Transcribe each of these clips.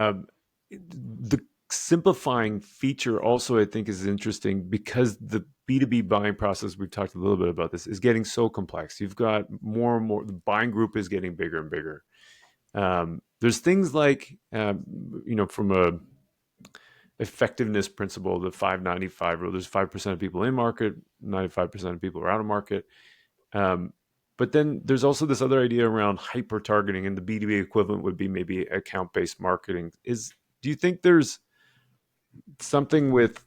Um, the simplifying feature also, I think, is interesting because the B2B buying process, we've talked a little bit about this, is getting so complex. You've got more and more, the buying group is getting bigger and bigger. There's things like, from a effectiveness principle, the 595 rule, there's 5% of people in market, 95% of people are out of market. But then there's also this other idea around hyper targeting, and the B2B equivalent would be maybe account-based marketing. Do you think there's something with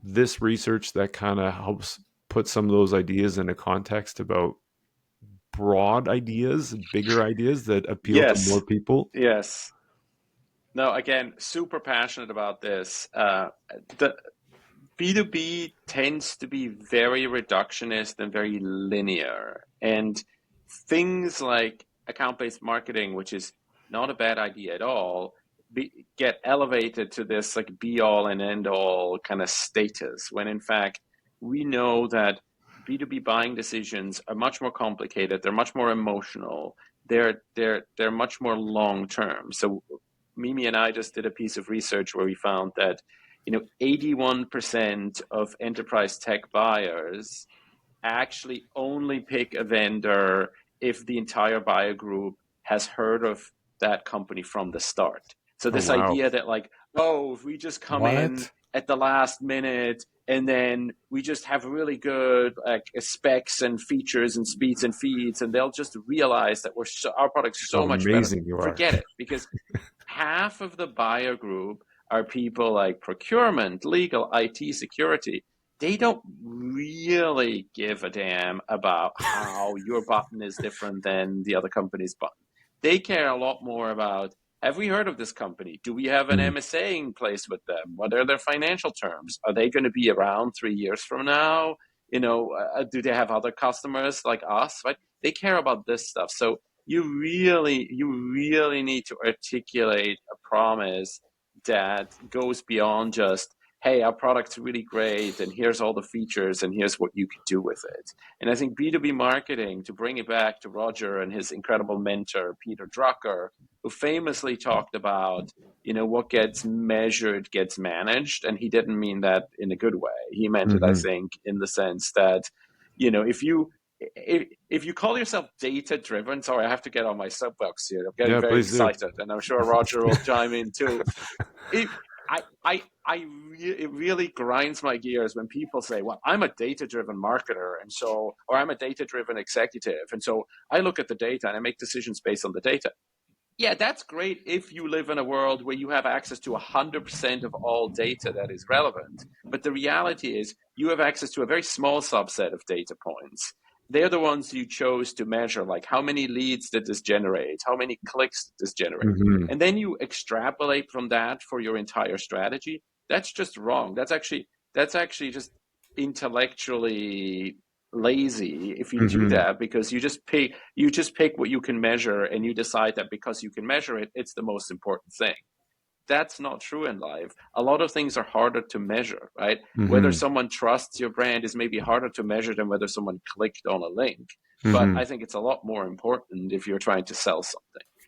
this research that kind of helps put some of those ideas into context about broad ideas, bigger ideas that appeal to more Yes, people? yes. No, again, super passionate about this. The B2B tends to be very reductionist and very linear. And things like account-based marketing, which is not a bad idea at all, get elevated to this like be-all and end-all kind of status, when in fact we know that B2B buying decisions are much more complicated, they're much more emotional, they're much more long-term. So Mimi and I just did a piece of research where we found that 81% of enterprise tech buyers actually only pick a vendor if the entire buyer group has heard of that company from the start. So Oh, this wow. idea that like, oh, if we just come in What? at the last minute and then we just have really good like specs and features and speeds and feeds, and they'll just realize that our product's How so much better. amazing you are. Forget it, because half of the buyer group are people like procurement, legal, IT, security. They don't really give a damn about how your button is different than the other company's button. They care a lot more about, have we heard of this company? Do we have an Mm. MSA in place with them? What are their financial terms? Are they going to be around 3 years from now? Do they have other customers like us? Right? They care about this stuff. So you really need to articulate a promise that goes beyond just, hey, our product's really great and here's all the features and here's what you can do with it. And I think B2B marketing, to bring it back to Roger and his incredible mentor, Peter Drucker, who famously talked about, what gets measured gets managed. And he didn't mean that in a good way. He meant it, I Mm-hmm. think, in the sense that, if you call yourself data driven, sorry, I have to get on my soapbox here. I'm getting Yeah, very please do. excited, and I'm sure Roger will chime in too. It, it really grinds my gears when people say, well, I'm a data-driven marketer, or I'm a data-driven executive, and so I look at the data and I make decisions based on the data. Yeah, that's great if you live in a world where you have access to 100% of all data that is relevant. But the reality is you have access to a very small subset of data points. They're the ones you chose to measure, like how many leads did this generate? How many clicks did this generate? Mm-hmm. And then you extrapolate from that for your entire strategy. That's just wrong. That's actually just intellectually lazy if you do Mm-hmm. that, because you just pick what you can measure, and you decide that because you can measure it, it's the most important thing. That's not true in life. A lot of things are harder to measure, right? Mm-hmm. Whether someone trusts your brand is maybe harder to measure than whether someone clicked on a link. But Mm-hmm. I think it's a lot more important if you're trying to sell something.